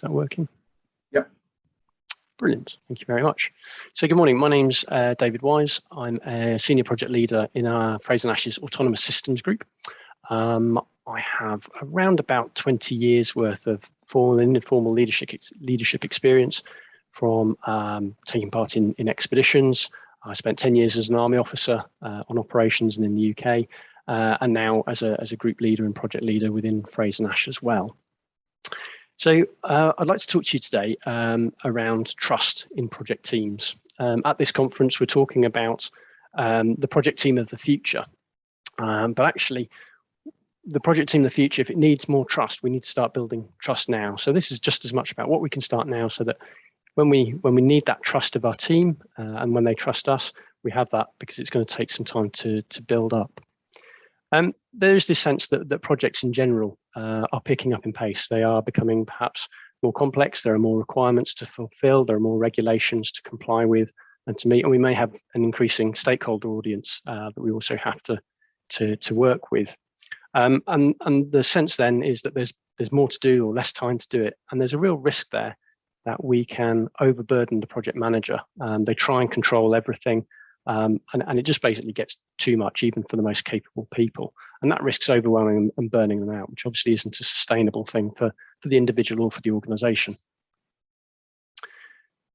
Is that working? Yep. Brilliant. Thank you very much. So good morning. My name's David Wyse. I'm a senior project leader in our Fraser Nash's Autonomous Systems group. I have around about 20 years worth of formal and informal leadership experience from taking part in expeditions. I spent 10 years as an army officer on operations and in the UK, and now as a group leader and project leader within Fraser Nash as well. So I'd like to talk to you today around trust in project teams. At this conference, we're talking about the project team of the future, but actually the project team of the future, if it needs more trust, we need to start building trust now. So this is just as much about what we can start now, so that when we need that trust of our team and when they trust us, we have that, because it's going to take some time to build up. There is this sense that projects in general are picking up in pace. They are becoming perhaps more complex. There are more requirements to fulfill. There are more regulations to comply with and to meet. And we may have an increasing stakeholder audience that we also have to work with. And the sense then is that there's more to do or less time to do it. And there's a real risk there that we can overburden the project manager. They try and control everything. And it just basically gets too much, even for the most capable people. And that risks overwhelming and burning them out, which obviously isn't a sustainable thing for the individual or for the organization.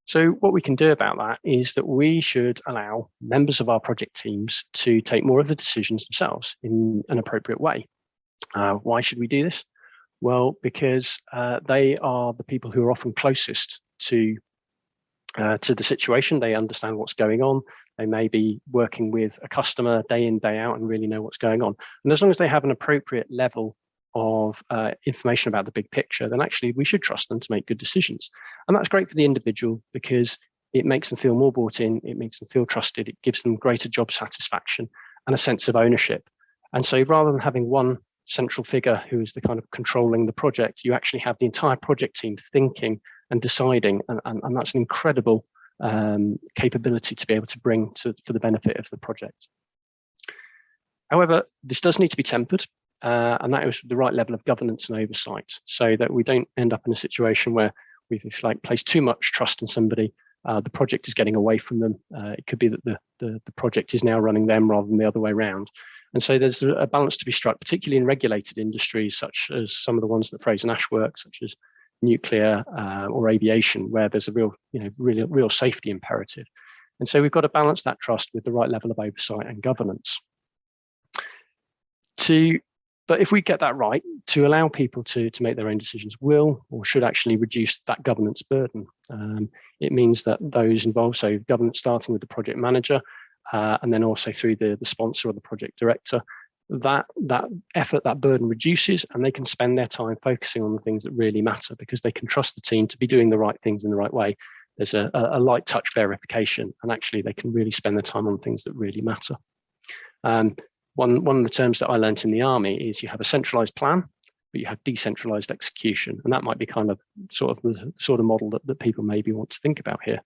So what we can do about that is that we should allow members of our project teams to take more of the decisions themselves in an appropriate way. Why should we do this? Well, because they are the people who are often closest to the situation. They understand what's going on. They may be working with a customer day in, day out and really know what's going on. And as long as they have an appropriate level of information about the big picture, then actually we should trust them to make good decisions. And that's great for the individual, because it makes them feel more bought in, it makes them feel trusted, it gives them greater job satisfaction and a sense of ownership. And so rather than having one central figure who is the kind of controlling the project, you actually have the entire project team thinking and deciding, and that's an incredible capability to be able to bring for the benefit of the project. However, this does need to be tempered, and that is the right level of governance and oversight, so that we don't end up in a situation where we've, if you like, placed too much trust in somebody. The project is getting away from them. It could be that the project is now running them rather than the other way around. And so there's a balance to be struck, particularly in regulated industries, such as some of the ones that Fraser Nash work, such as nuclear or aviation, where there's a real safety imperative. And so we've got to balance that trust with the right level of oversight and governance. But if we get that right, to allow people to make their own decisions will or should actually reduce that governance burden. It means that those involved, so governance starting with the project manager, and then also through the sponsor or the project director, that effort, that burden reduces, and they can spend their time focusing on the things that really matter, because they can trust the team to be doing the right things in the right way. There's a light touch verification, and actually they can really spend their time on things that really matter. One of the terms that I learned in the army is you have a centralized plan, but you have decentralized execution. And that might be kind of the sort of model that people maybe want to think about here.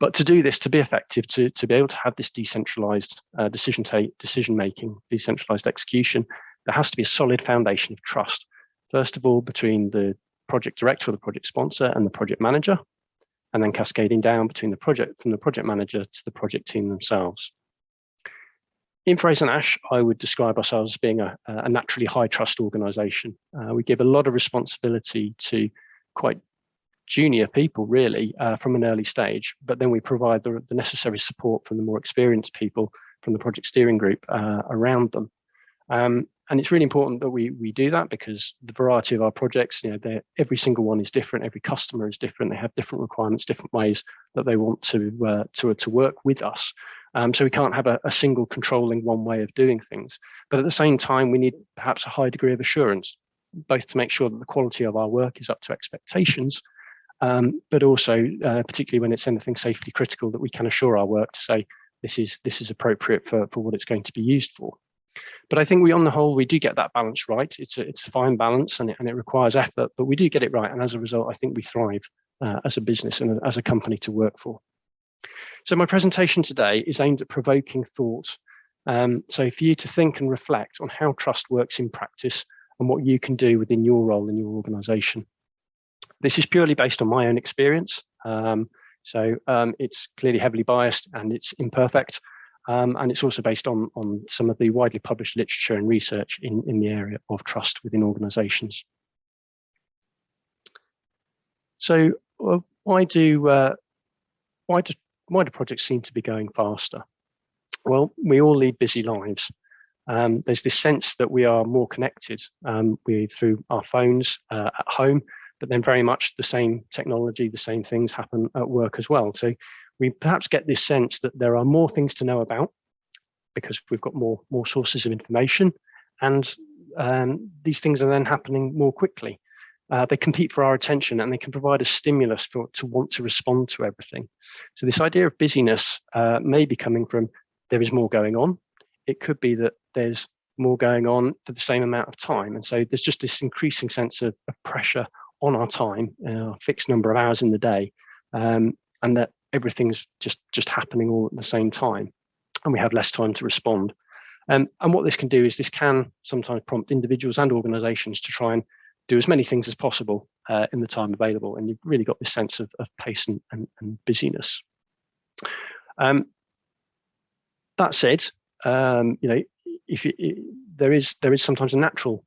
But to do this, to be effective, to be able to have this decentralized decision making, decentralized execution, there has to be a solid foundation of trust. First of all, between the project director or the project sponsor and the project manager, and then cascading down from the project manager to the project team themselves. In Fraser Nash, I would describe ourselves as being a naturally high trust organization. We give a lot of responsibility to quite junior people, really, from an early stage, but then we provide the necessary support from the more experienced people from the project steering group around them. And it's really important that we do that, because the variety of our projects, every single one is different, every customer is different, they have different requirements, different ways that they want to work with us. So we can't have a single controlling one way of doing things. But at the same time, we need perhaps a high degree of assurance, both to make sure that the quality of our work is up to expectations, but also particularly when it's anything safety critical, that we can assure our work to say this is appropriate for what it's going to be used for. But I think on the whole, we do get that balance right. It's a fine balance, and it requires effort, but we do get it right. And as a result, I think we thrive as a business and as a company to work for. So my presentation today is aimed at provoking thought. So for you to think and reflect on how trust works in practice and what you can do within your role in your organization. This is purely based on my own experience. It's clearly heavily biased and it's imperfect. And it's also based on some of the widely published literature and research in the area of trust within organizations. So why do projects seem to be going faster? Well, we all lead busy lives. There's this sense that we are more connected through our phones at home, but then very much the same technology, the same things happen at work as well. So we perhaps get this sense that there are more things to know about because we've got more sources of information, and these things are then happening more quickly. They compete for our attention and they can provide a stimulus to want to respond to everything. So this idea of busyness may be coming from there is more going on. It could be that there's more going on for the same amount of time. And so there's just this increasing sense of pressure on our time, a fixed number of hours in the day, and that everything's just happening all at the same time, and we have less time to respond. And what this can do is this can sometimes prompt individuals and organizations to try and do as many things as possible in the time available. And you've really got this sense of pace and busyness. That said, there is sometimes a natural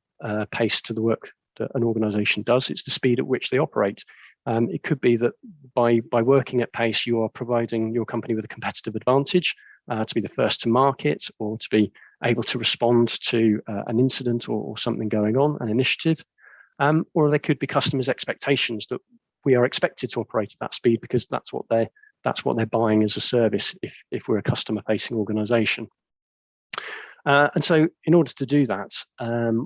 pace to the work that an organization does. It's the speed at which they operate. It could be that by working at pace, you are providing your company with a competitive advantage to be the first to market or to be able to respond to an incident or something going on, an initiative. Or there could be customers' expectations that we are expected to operate at that speed because that's what they're buying as a service if we're a customer-facing organization. And so in order to do that,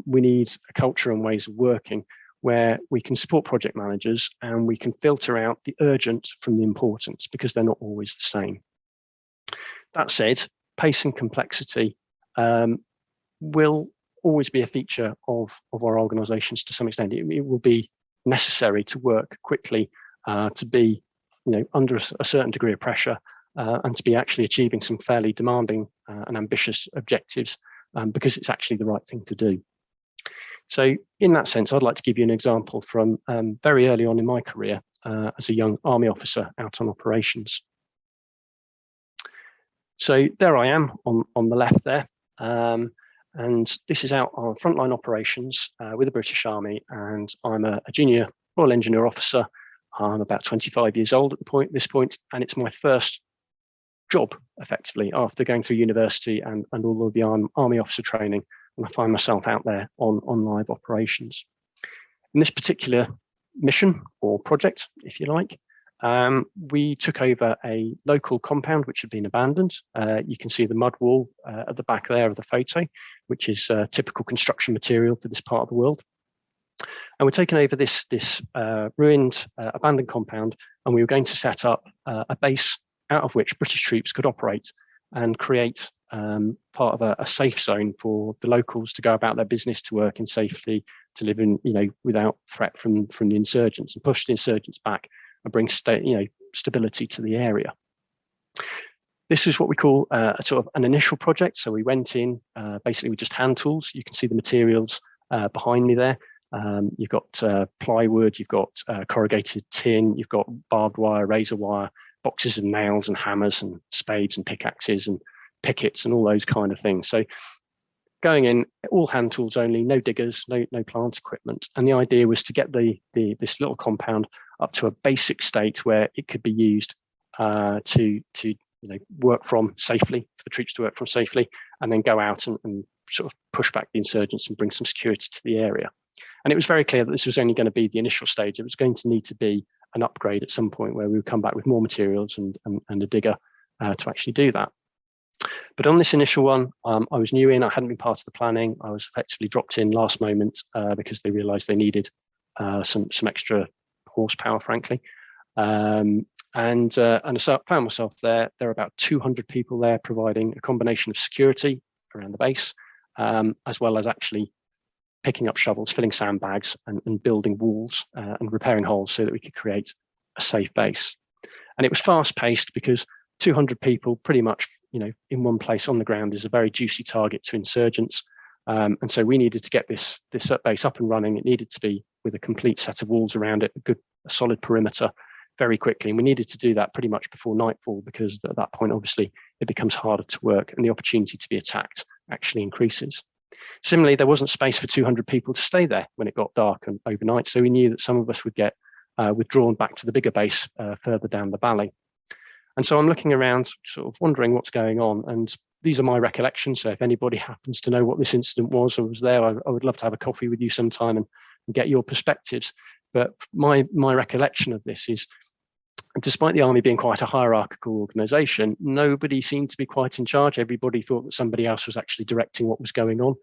we need a culture and ways of working where we can support project managers and we can filter out the urgent from the important because they're not always the same. That said, pace and complexity will always be a feature of our organizations to some extent. It will be necessary to work quickly, to be under a certain degree of pressure, and to be actually achieving some fairly demanding and ambitious objectives because it's actually the right thing to do. So in that sense, I'd like to give you an example from very early on in my career as a young army officer out on operations. So there I am on the left there. And this is out on frontline operations with the British Army, and I'm a junior Royal Engineer officer. I'm about 25 years old at this point, and it's my first job, effectively, after going through university and all of the Army officer training, and I find myself out there on live operations. In this particular mission or project, if you like, we took over a local compound which had been abandoned. You can see the mud wall at the back there of the photo, which is typical construction material for this part of the world. And we're taking over this ruined, abandoned compound, and we were going to set up a base out of which British troops could operate and create part of a safe zone for the locals to go about their business, to work in safety, to live in, without threat from the insurgents, and push the insurgents back and bring stability to the area. This is what we call a sort of an initial project. So we went in basically with just hand tools. You can see the materials behind me there. You've got plywood, you've got corrugated tin, you've got barbed wire, razor wire, boxes of nails and hammers and spades and pickaxes and pickets and all those kind of things. So going in, all hand tools only, no diggers, no plant equipment. And the idea was to get this little compound up to a basic state where it could be used to work from safely, for the troops to work from safely, and then go out and sort of push back the insurgents and bring some security to the area. And it was very clear that this was only going to be the initial stage. It was going to need to be an upgrade at some point where we would come back with more materials and a digger to actually do that. But on this initial one, I was new in, I hadn't been part of the planning. I was effectively dropped in last moment because they realized they needed some extra horsepower, frankly. And so I found myself there. There are about 200 people there providing a combination of security around the base, as well as actually picking up shovels, filling sandbags and building walls and repairing holes so that we could create a safe base. And it was fast paced because 200 people pretty much, in one place on the ground is a very juicy target to insurgents. And so we needed to get this base up and running. It needed to be with a complete set of walls around it, a solid perimeter, very quickly. And we needed to do that pretty much before nightfall, because at that point, obviously, it becomes harder to work and the opportunity to be attacked actually increases. Similarly, there wasn't space for 200 people to stay there when it got dark and overnight. So we knew that some of us would get withdrawn back to the bigger base further down the valley. And so I'm looking around, sort of wondering what's going on. And these are my recollections. So if anybody happens to know what this incident was or was there, I would love to have a coffee with you sometime and get your perspectives. But my recollection of this is, despite the army being quite a hierarchical organisation, nobody seemed to be quite in charge. Everybody thought that somebody else was actually directing what was going on.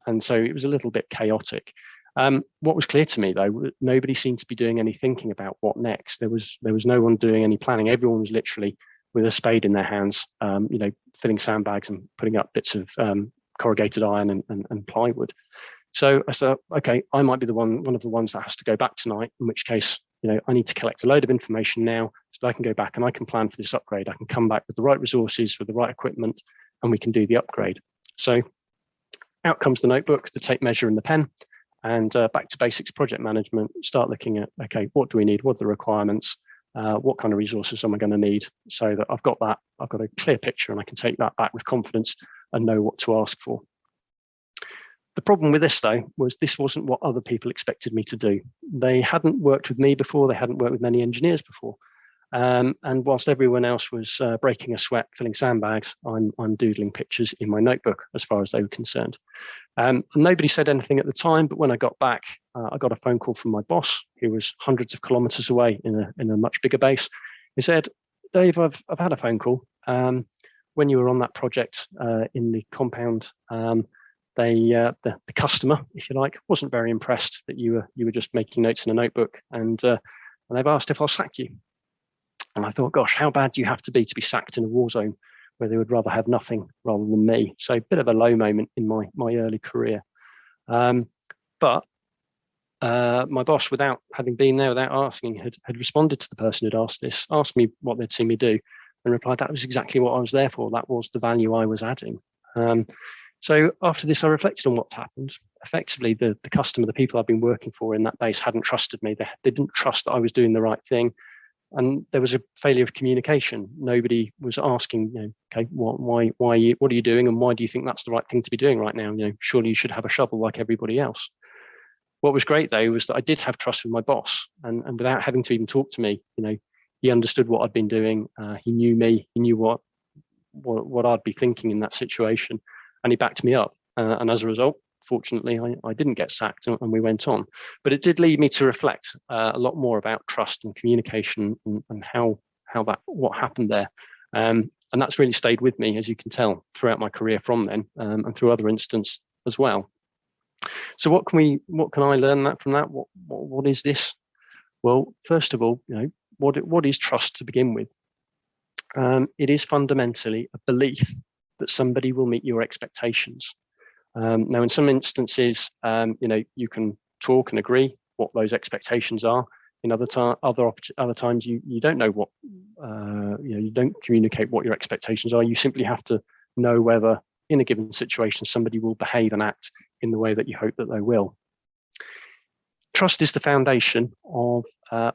And so it was a little bit chaotic. What was clear to me, though, nobody seemed to be doing any thinking about what next. There was no one doing any planning. Everyone was literally with a spade in their hands, filling sandbags and putting up bits of corrugated iron and plywood. So I said, okay, I might be one of the ones that has to go back tonight, in which case, I need to collect a load of information now so that I can go back and I can plan for this upgrade. I can come back with the right resources, with the right equipment, and we can do the upgrade. So out comes the notebook, the tape measure and the pen, and back to basics project management, start looking at, okay, what do we need? What are the requirements? What kind of resources am I going to need? So that I've got a clear picture and I can take that back with confidence and know what to ask for. The problem with this, though, was this wasn't what other people expected me to do. They hadn't worked with me before. They hadn't worked with many engineers before. And whilst everyone else was breaking a sweat, filling sandbags, I'm doodling pictures in my notebook as far as they were concerned. Nobody said anything at the time, but when I got back, I got a phone call from my boss, who was hundreds of kilometres away in a much bigger base. He said, "Dave, I've had a phone call. When you were on that project in the compound, the customer, if you like, wasn't very impressed that you were just making notes in a notebook, and they've asked if I'll sack you." And I thought, gosh, how bad do you have to be sacked in a war zone where they would rather have nothing rather than me? So a bit of a low moment in my early career. But my boss, without having been there, without asking, had responded to the person who'd asked me what they'd seen me do, and replied, that was exactly what I was there for. That was the value I was adding. So after this, I reflected on what happened. Effectively, the customer, the people I've been working for in that base hadn't trusted me. They didn't trust that I was doing the right thing. And there was a failure of communication. Nobody was asking, okay, what are you doing, and why do you think that's the right thing to be doing right now? Surely you should have a shovel like everybody else. What was great, though, was that I did have trust with my boss, and without having to even talk to me, he understood what I'd been doing. He knew me. He knew what I'd be thinking in that situation, and he backed me up. And as a result, fortunately, I didn't get sacked, and we went on. But it did lead me to reflect a lot more about trust and communication and what happened there. And that's really stayed with me, as you can tell, throughout my career from then, and through other instances as well. So what can I learn from that? What is this? Well, first of all, what is trust to begin with? It is fundamentally a belief that somebody will meet your expectations. Now, in some instances, you can talk and agree what those expectations are. In other times, you don't know what, you don't communicate what your expectations are. You simply have to know whether, in a given situation, somebody will behave and act in the way that you hope that they will. Trust is the foundation of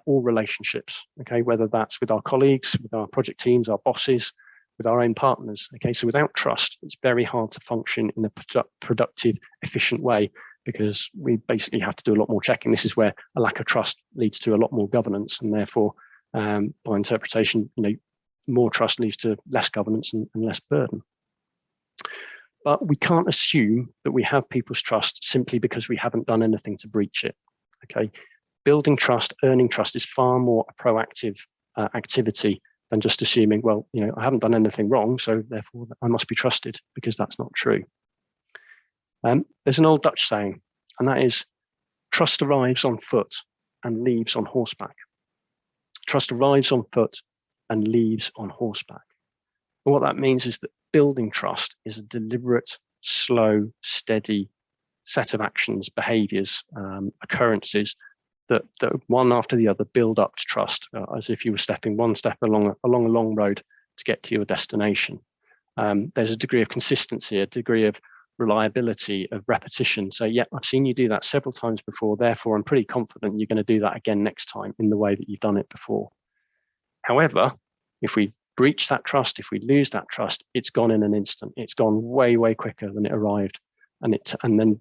all relationships. Okay, whether that's with our colleagues, with our project teams, our bosses, with our own partners. Okay, so without trust, it's very hard to function in a productive, efficient way, because we basically have to do a lot more checking. This is where a lack of trust leads to a lot more governance, and therefore, by interpretation, more trust leads to less governance and less burden. But we can't assume that we have people's trust simply because we haven't done anything to breach it. Okay, building trust, earning trust is far more a proactive activity than just assuming, well, I haven't done anything wrong, so therefore I must be trusted, because that's not true. There's an old Dutch saying, and that is, trust arrives on foot and leaves on horseback. Trust arrives on foot and leaves on horseback. And what that means is that building trust is a deliberate, slow, steady set of actions, behaviors, occurrences that one after the other build up to trust, as if you were stepping one step along a long road to get to your destination. There's a degree of consistency, a degree of reliability, of repetition. So yeah, I've seen you do that several times before, therefore I'm pretty confident you're going to do that again next time in the way that you've done it before. However, if we breach that trust, if we lose that trust, it's gone in an instant. It's gone way, way quicker than it arrived. And then,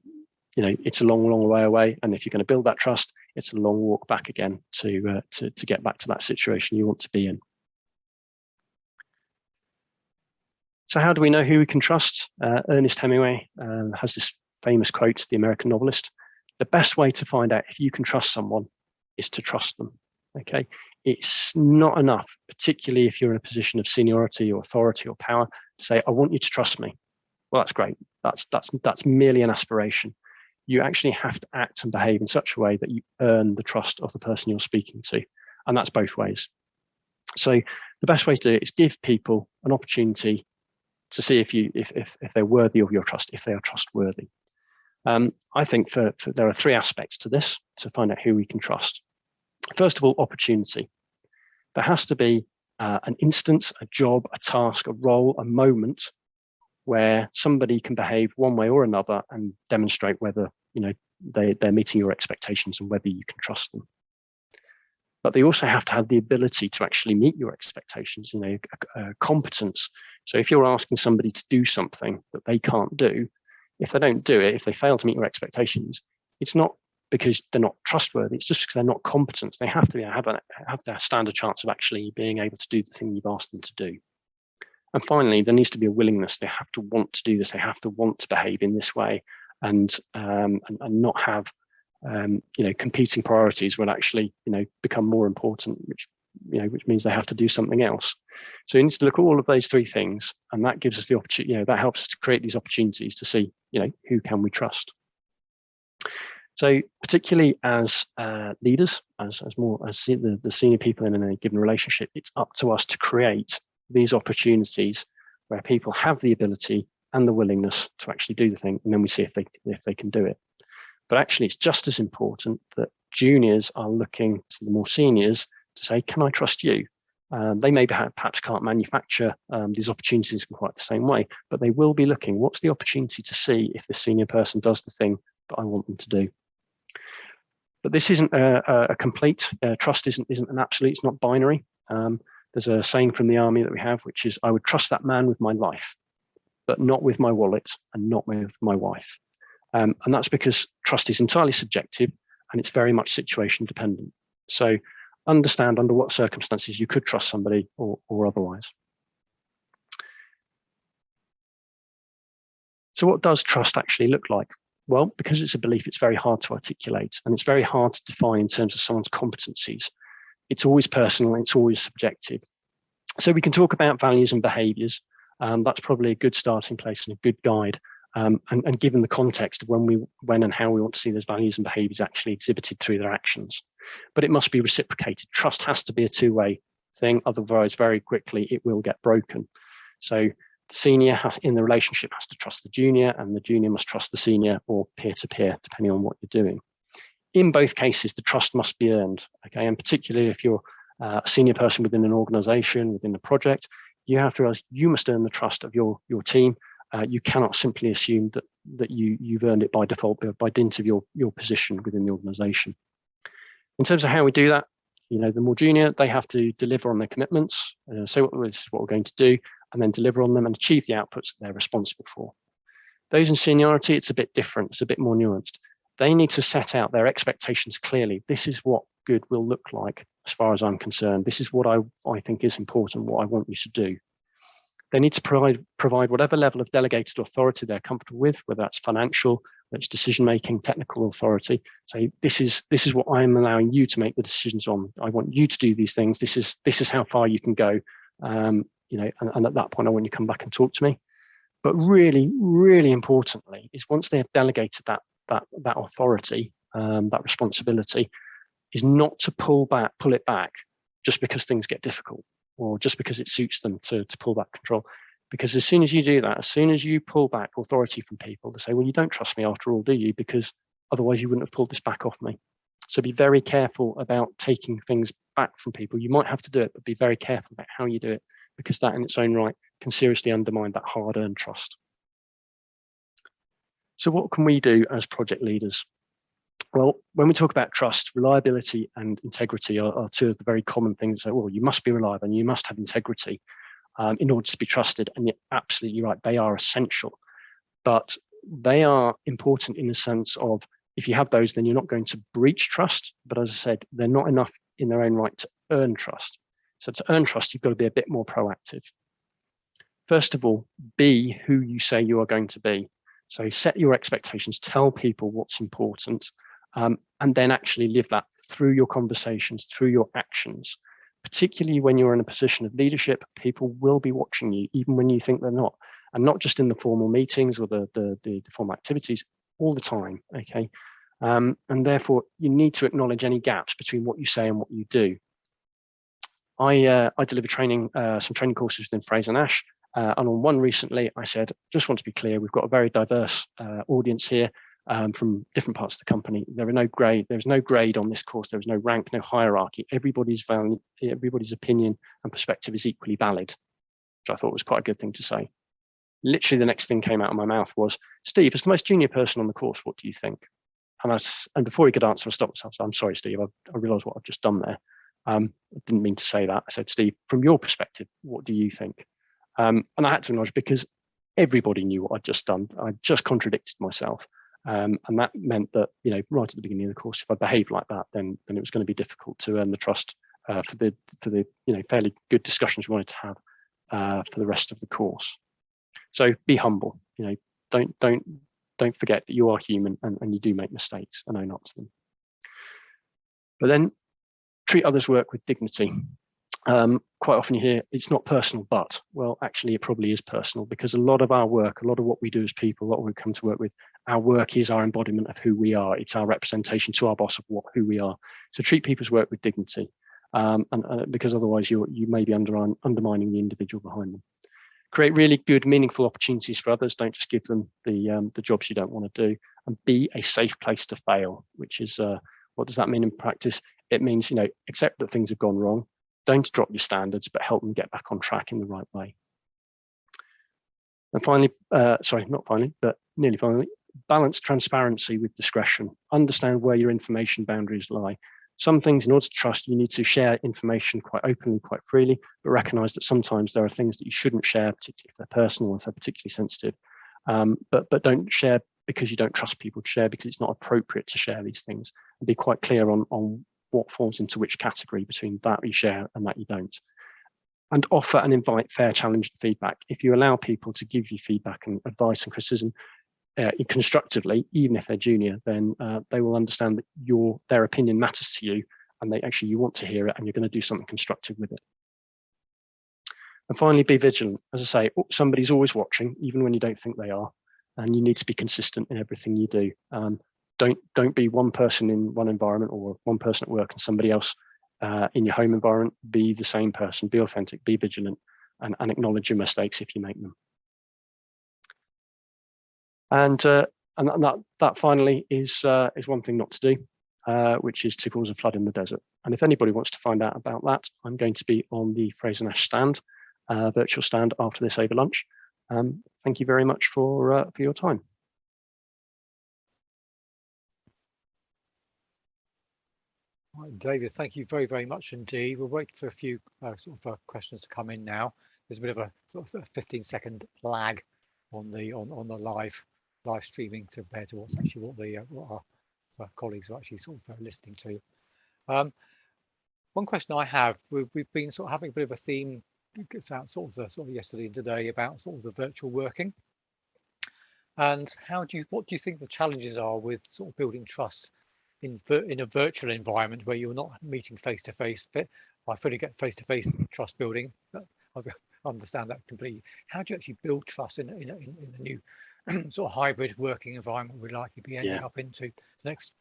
you know, it's a long, long way away. And if you're going to build that trust, it's a long walk back again to get back to that situation you want to be in. So how do we know who we can trust? Ernest Hemingway has this famous quote, the American novelist: the best way to find out if you can trust someone is to trust them. Okay, it's not enough, particularly if you're in a position of seniority or authority or power, to say, I want you to trust me. Well, that's great. That's merely an aspiration. You actually have to act and behave in such a way that you earn the trust of the person you're speaking to. And that's both ways. So the best way to do it is give people an opportunity to see if they're worthy of your trust, if they are trustworthy. I think there are three aspects to this to find out who we can trust. First of all, opportunity. There has to be an instance, a job, a task, a role, a moment where somebody can behave one way or another and demonstrate whether, you know, they're meeting your expectations and whether you can trust them. But they also have to have the ability to actually meet your expectations, you know, competence. So if you're asking somebody to do something that they can't do, if they don't do it, if they fail to meet your expectations, it's not because they're not trustworthy, it's just because they're not competent. They have to stand a chance of actually being able to do the thing you've asked them to do. And finally, there needs to be a willingness. They have to want to do this. They have to want to behave in this way, and not have you know, competing priorities will actually, you know, become more important, which means they have to do something else. So you need to look at all of those three things, and that gives us the opportunity, you know, that helps us to create these opportunities to see, you know, who can we trust. So particularly as leaders, as the senior people in a given relationship, it's up to us to create these opportunities where people have the ability and the willingness to actually do the thing, and then we see if they can do it. But actually, it's just as important that juniors are looking to the more seniors to say, can I trust you? They may perhaps can't manufacture these opportunities in quite the same way, but they will be looking, what's the opportunity to see if the senior person does the thing that I want them to do? But this isn't a complete, trust isn't an absolute, it's not binary. There's a saying from the army that we have, which is, I would trust that man with my life, but not with my wallet and not with my wife. And that's because trust is entirely subjective and it's very much situation dependent. So understand under what circumstances you could trust somebody or otherwise. So what does trust actually look like? Well, because it's a belief, it's very hard to articulate and it's very hard to define in terms of someone's competencies. It's always personal, it's always subjective. So we can talk about values and behaviors. That's probably a good starting place and a good guide. And given the context of when and how we want to see those values and behaviors actually exhibited through their actions. But it must be reciprocated. Trust has to be a two-way thing, otherwise very quickly it will get broken. So the senior in the relationship has to trust the junior, and the junior must trust the senior, or peer-to-peer, depending on what you're doing. In both cases, the trust must be earned, okay? And particularly if you're a senior person within an organization, within a project, you have to realize you must earn the trust of your team. You cannot simply assume that you've earned it by default, by dint of your position within the organization. In terms of how we do that, you know, the more junior, they have to deliver on their commitments, say this is what we're going to do, and then deliver on them and achieve the outputs that they're responsible for. Those in seniority, it's a bit different, it's a bit more nuanced. They need to set out their expectations clearly. This is what good will look like as far as I'm concerned. This is what I think is important, what I want you to do. They need to provide whatever level of delegated authority they're comfortable with, whether that's financial, whether it's decision-making, technical authority. Say, this is what I'm allowing you to make the decisions on. I want you to do these things. This is how far you can go. You know, and at that point, I want you to come back and talk to me. But really, really importantly, is once they have delegated that authority, that responsibility, is not to pull it back just because things get difficult, or just because it suits them to pull back control. Because as soon as you do that, as soon as you pull back authority from people to say, well, you don't trust me after all, do you? Because otherwise you wouldn't have pulled this back off me. So be very careful about taking things back from people. You might have to do it, but be very careful about how you do it, because that in its own right can seriously undermine that hard-earned trust. So what can we do as project leaders? Well, when we talk about trust, reliability and integrity are two of the very common things. So, well, you must be reliable and you must have integrity in order to be trusted. And you're absolutely right, they are essential. But they are important in the sense of, if you have those, then you're not going to breach trust. But as I said, they're not enough in their own right to earn trust. So to earn trust, you've got to be a bit more proactive. First of all, be who you say you are going to be. So set your expectations, tell people what's important, and then actually live that through your conversations, through your actions. Particularly when you're in a position of leadership, people will be watching you, even when you think they're not. And not just in the formal meetings or the formal activities, all the time, okay? And therefore, you need to acknowledge any gaps between what you say and what you do. I deliver training, some training courses within Fraser Nash, and on one recently, I said, just want to be clear, we've got a very diverse audience here from different parts of the company. There's no grade on this course. There is no rank, no hierarchy. Everybody's opinion and perspective is equally valid, which I thought was quite a good thing to say. Literally the next thing came out of my mouth was, Steve, as the most junior person on the course, what do you think? And before he could answer, I stopped myself. So I'm sorry, Steve, I realised what I've just done there. I didn't mean to say that. I said, Steve, from your perspective, what do you think? And I had to acknowledge, because everybody knew what I'd just done. I just contradicted myself. And that meant that, right at the beginning of the course, if I behaved like that, then it was going to be difficult to earn the trust for the fairly good discussions we wanted to have for the rest of the course. So be humble. Don't forget that you are human and you do make mistakes, and own up to them. But then treat others' work with dignity. Quite often you hear it's not personal, but, well, actually it probably is personal, because a lot of our work, a lot of what we do as people, a lot of what we come to work with, our work is our embodiment of who we are. It's our representation to our boss of who we are. So treat people's work with dignity, because otherwise you may be undermining the individual behind them. Create really good, meaningful opportunities for others. Don't just give them the jobs you don't want to do, and be a safe place to fail, which is, what does that mean in practice? It means, accept that things have gone wrong. Don't drop your standards, but help them get back on track in the right way. And finally, not finally, but nearly finally, balance transparency with discretion. Understand where your information boundaries lie. Some things, in order to trust, you need to share information quite openly, quite freely, but recognize that sometimes there are things that you shouldn't share, particularly if they're personal or if they're particularly sensitive. But don't share because you don't trust people to share, because it's not appropriate to share these things. And be quite clear on what falls into which category between that you share and that you don't. And offer and invite fair challenge and feedback. If you allow people to give you feedback and advice and criticism constructively, even if they're junior, then they will understand that their opinion matters to you, and you want to hear it, and you're going to do something constructive with it. And finally, be vigilant. As I say, somebody's always watching, even when you don't think they are, and you need to be consistent in everything you do. Don't be one person in one environment, or one person at work and somebody else in your home environment. Be the same person. Be authentic. Be vigilant, and acknowledge your mistakes if you make them. And that finally is one thing not to do, which is to cause a flood in the desert. And if anybody wants to find out about that, I'm going to be on the Fraser Nash stand, virtual stand, after this over lunch. Thank you very much for your time. Right, David, thank you very, very much indeed. We'll wait for a few questions to come in now. There's a bit of a 15-second lag on the live streaming compared to what our colleagues are actually listening to. One question I have, we've been having a bit of a theme about yesterday and today about the virtual working, and what do you think the challenges are with building trust in a virtual environment where you're not meeting face to face? I fully get face to face trust building. I understand that completely. How do you actually build trust in a new hybrid working environment we're likely to be ending up into next,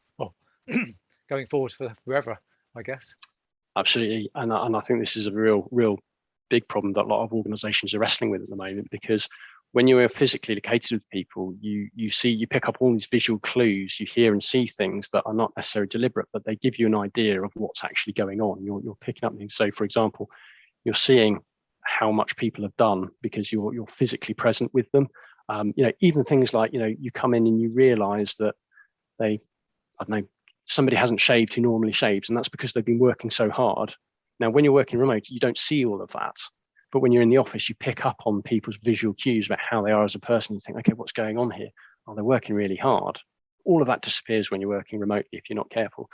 going forward for forever, I guess? Absolutely, and I think this is a real big problem that a lot of organisations are wrestling with at the moment, because when you are physically located with people, you pick up all these visual clues, you hear and see things that are not necessarily deliberate, but they give you an idea of what's actually going on. You're picking up things. So, for example, you're seeing how much people have done because you're physically present with them. Even things like, you come in and you realize that I don't know, somebody hasn't shaved who normally shaves, and that's because they've been working so hard. Now, when you're working remote, you don't see all of that. But when you're in the office, you pick up on people's visual cues about how they are as a person. You think, okay, what's going on here? Oh, they're working really hard. All of that disappears when you're working remotely if you're not careful.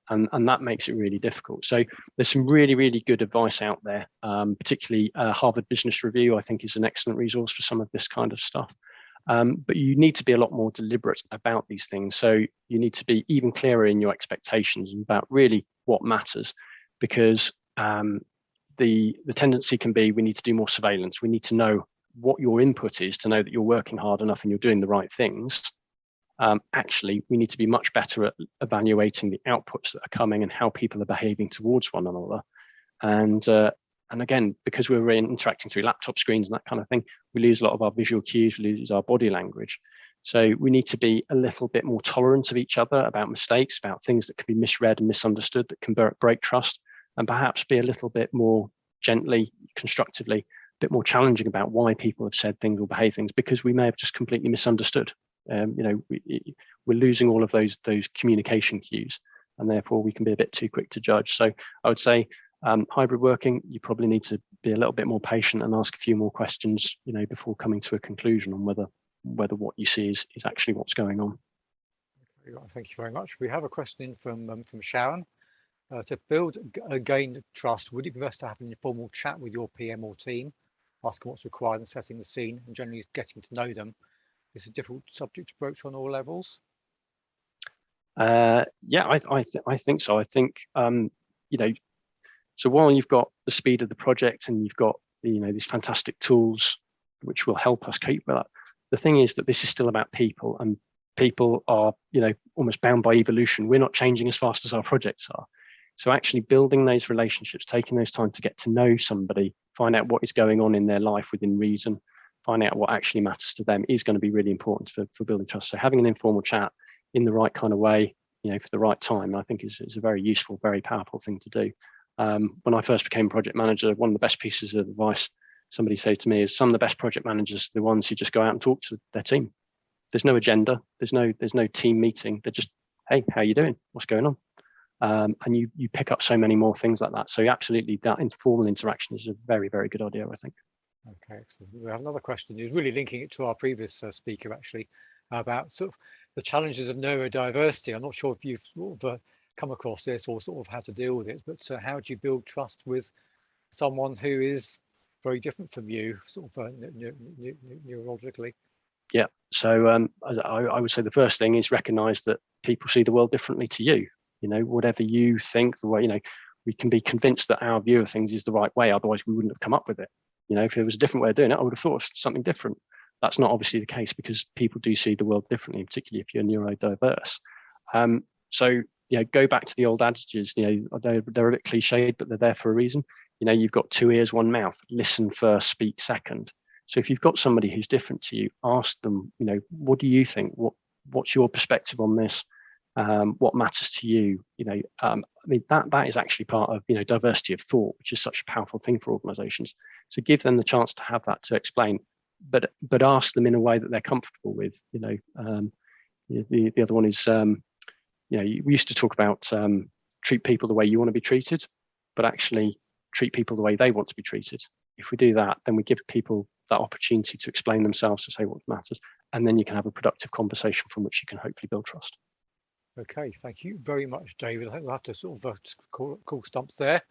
And that makes it really difficult. So there's some really, really good advice out there, particularly Harvard Business Review, I think, is an excellent resource for some of this kind of stuff. But you need to be a lot more deliberate about these things. So you need to be even clearer in your expectations about really what matters, because the tendency can be, we need to do more surveillance. We need to know what your input is to know that you're working hard enough and you're doing the right things. Actually, we need to be much better at evaluating the outputs that are coming and how people are behaving towards one another. And again, because we're interacting through laptop screens and that kind of thing, we lose a lot of our visual cues, we lose our body language. So we need to be a little bit more tolerant of each other about mistakes, about things that can be misread and misunderstood that can break trust, and perhaps be a little bit more gently, constructively, a bit more challenging about why people have said things or behave things, because we may have just completely misunderstood. We're losing all of those communication cues, and therefore we can be a bit too quick to judge. So I would say hybrid working, you probably need to be a little bit more patient and ask a few more questions, before coming to a conclusion on whether what you see is actually what's going on. Thank you very much. We have a question from Sharon. To build gain trust, would it be best to have an informal chat with your PM or team, asking what's required and setting the scene, and generally getting to know them? It's a difficult subject to broach on all levels. Yeah, I think so. I think so while you've got the speed of the project and you've got these fantastic tools which will help us cope with that, the thing is that this is still about people, and people are almost bound by evolution. We're not changing as fast as our projects are. So actually building those relationships, taking those time to get to know somebody, find out what is going on in their life within reason, find out what actually matters to them, is going to be really important for building trust. So having an informal chat in the right kind of way, for the right time, I think is a very useful, very powerful thing to do. When I first became project manager, one of the best pieces of advice somebody said to me is, some of the best project managers are the ones who just go out and talk to their team. There's no agenda, there's no team meeting. They're just, hey, how are you doing? What's going on? And you pick up so many more things like that. So absolutely, that informal interaction is a very, very good idea, I think. Okay, so we have another question. Is really linking it to our previous speaker, actually, about sort of the challenges of neurodiversity. I'm not sure if you've sort of come across this or sort of how to deal with it, but how do you build trust with someone who is very different from you, sort of neurologically? Yeah, so I would say the first thing is recognize that people see the world differently to you. Whatever you think, the way, we can be convinced that our view of things is the right way, otherwise we wouldn't have come up with it. If it was a different way of doing it, I would have thought of something different. That's not obviously the case, because people do see the world differently, particularly if you're neurodiverse. So go back to the old adages. They're a bit cliched, but they're there for a reason. You've got 2 ears, 1 mouth. Listen first, speak second. So if you've got somebody who's different to you, ask them, what do you think? What's your perspective on this? What matters to you? That is actually part of diversity of thought, which is such a powerful thing for organizations. So give them the chance to have that to explain, but ask them in a way that they're comfortable with. The other one is we used to talk about treat people the way you want to be treated, but actually treat people the way they want to be treated. If we do that, then we give people that opportunity to explain themselves, to say what matters, and then you can have a productive conversation from which you can hopefully build trust. Okay, thank you very much, David. I think we'll have to sort of call stumps there.